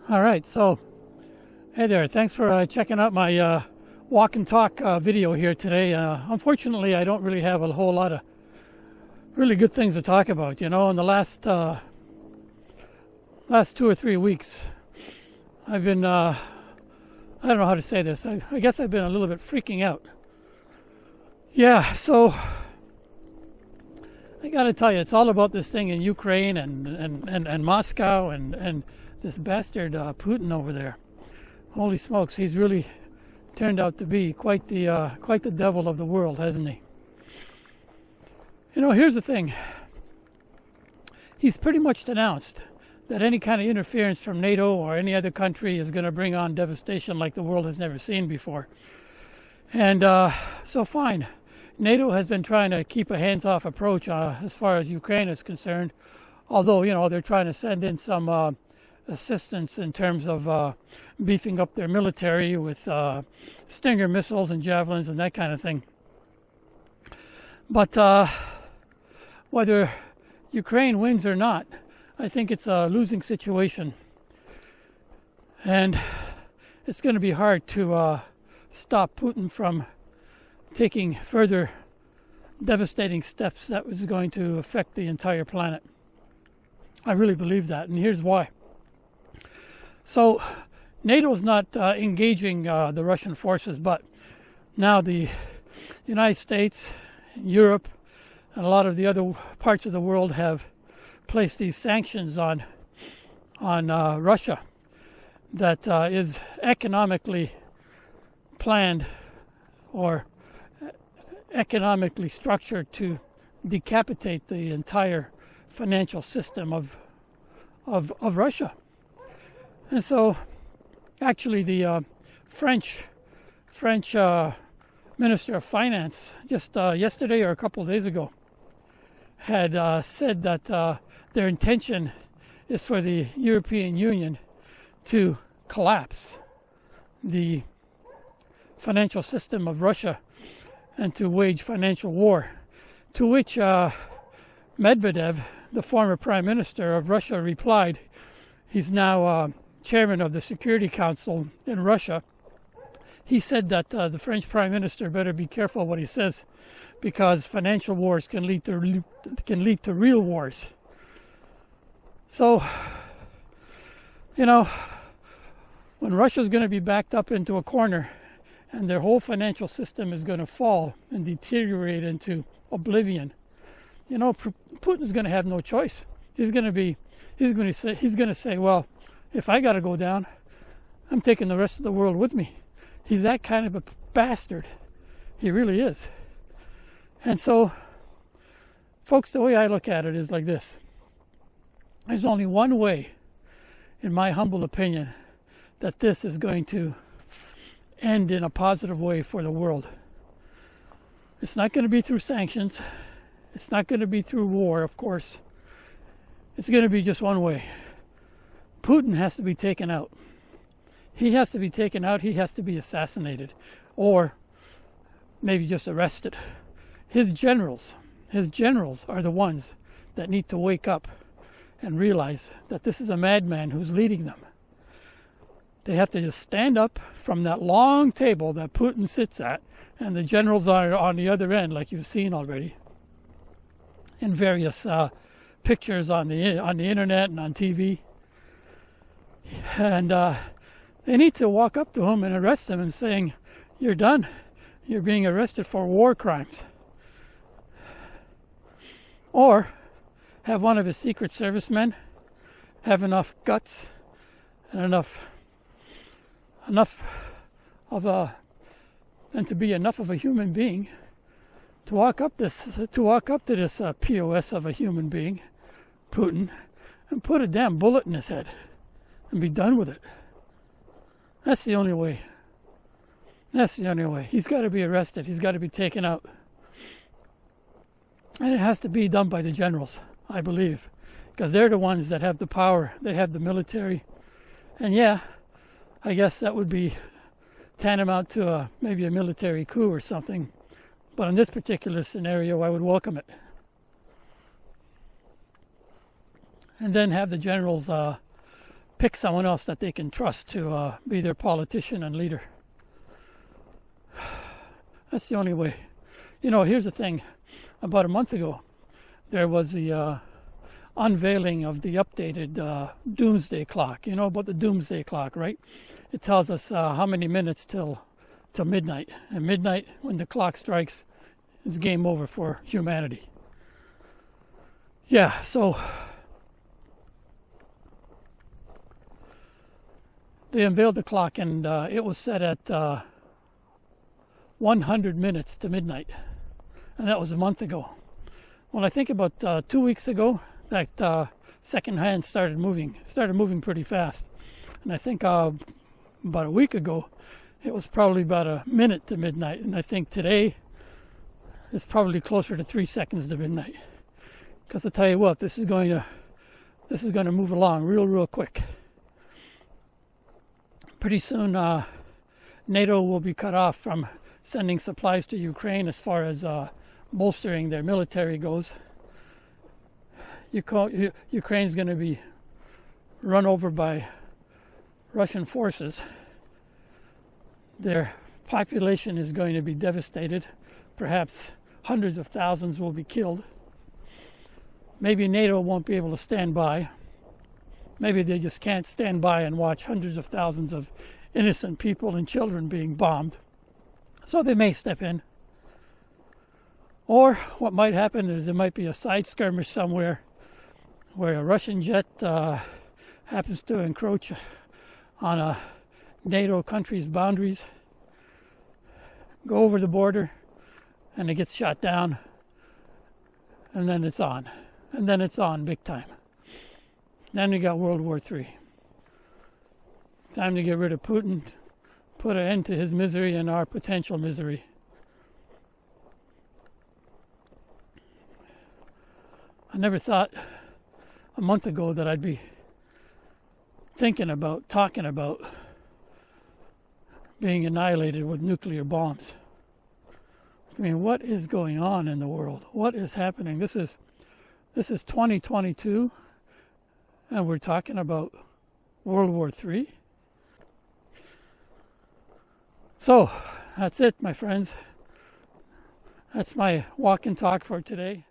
All right, so hey there. Thanks for checking out my walk and talk video here today. Unfortunately, I don't really have a whole lot of really good things to talk about. In the last 2 or 3 weeks, I've been I don't know how to say this. I guess I've been a little bit freaking out. Yeah, so I got to tell you, it's all about this thing in Ukraine and Moscow and this bastard Putin over there. Holy smokes, he's really turned out to be quite the devil of the world, hasn't he? Here's the thing. He's pretty much denounced that any kind of interference from NATO or any other country is going to bring on devastation like the world has never seen before. And so fine. NATO has been trying to keep a hands-off approach as far as Ukraine is concerned, although, they're trying to send in some assistance in terms of beefing up their military with Stinger missiles and javelins and that kind of thing. But whether Ukraine wins or not, I think it's a losing situation. And it's going to be hard to stop Putin from taking further devastating steps that was going to affect the entire planet. I really believe that, and here's why. So, NATO's not engaging the Russian forces, but now the United States, Europe, and a lot of the other parts of the world have placed these sanctions on Russia that is economically planned or economically structured to decapitate the entire financial system of Russia. And so, actually, the French Minister of Finance just yesterday or a couple of days ago had said that their intention is for the European Union to collapse the financial system of Russia and to wage financial war. To which Medvedev, the former Prime Minister of Russia, replied. He's now chairman of the Security Council in Russia. He said that the French Prime Minister better be careful what he says, because financial wars can lead to real wars. So, when Russia's going to be backed up into a corner and their whole financial system is going to fall and deteriorate into oblivion, Putin's going to have no choice. He's going to say, well, if I got to go down, I'm taking the rest of the world with me. He's that kind of a bastard. He really is. And so, folks, the way I look at it is like this. There's only one way, in my humble opinion, that this is going to end in a positive way for the world. It's not going to be through sanctions. It's not going to be through war, of course. It's going to be just one way. Putin has to be taken out. He has to be taken out. He has to be assassinated, or maybe just arrested. His generals are the ones that need to wake up and realize that this is a madman who's leading them. They have to just stand up from that long table that Putin sits at, and the generals are on the other end, like you've seen already in various pictures on the internet and on TV. And they need to walk up to him and arrest him and saying, "You're done. You're being arrested for war crimes." Or have one of his Secret Service men have enough guts and enough and to be enough of a human being to walk up to this POS of a human being, Putin, and put a damn bullet in his head and be done with it. That's the only way. That's the only way. He's got to be arrested. He's got to be taken out. And it has to be done by the generals, I believe, because they're the ones that have the power. They have the military. And yeah, I guess that would be tantamount to maybe a military coup or something. But in this particular scenario, I would welcome it. And then have the generals pick someone else that they can trust to be their politician and leader. That's the only way. You know, here's the thing. About a month ago, there was the unveiling of the updated Doomsday Clock. You know about the Doomsday Clock, right? It tells us how many minutes till midnight. And midnight, when the clock strikes, it's game over for humanity. Yeah, so they unveiled the clock, and it was set at 100 minutes to midnight. And that was a month ago. Well, I think about 2 weeks ago, that second hand started moving pretty fast. And I think about a week ago, it was probably about a minute to midnight. And I think today, it's probably closer to 3 seconds to midnight. Because I tell you what, this is going to move along real quick. Pretty soon, NATO will be cut off from sending supplies to Ukraine as far as bolstering their military goes. Ukraine's going to be run over by Russian forces. Their population is going to be devastated. Perhaps hundreds of thousands will be killed. Maybe NATO won't be able to stand by. Maybe they just can't stand by and watch hundreds of thousands of innocent people and children being bombed. So they may step in. Or what might happen is there might be a side skirmish somewhere where a Russian jet happens to encroach on a NATO country's boundaries, go over the border, and it gets shot down, and then it's on. And then it's on big time. Then we got World War III. Time to get rid of Putin, put an end to his misery and our potential misery. I never thought a month ago that I'd be talking about being annihilated with nuclear bombs. I mean, what is going on in the world? What is happening? This is 2022, and we're talking about World War III. So, that's it, my friends. That's my walk and talk for today.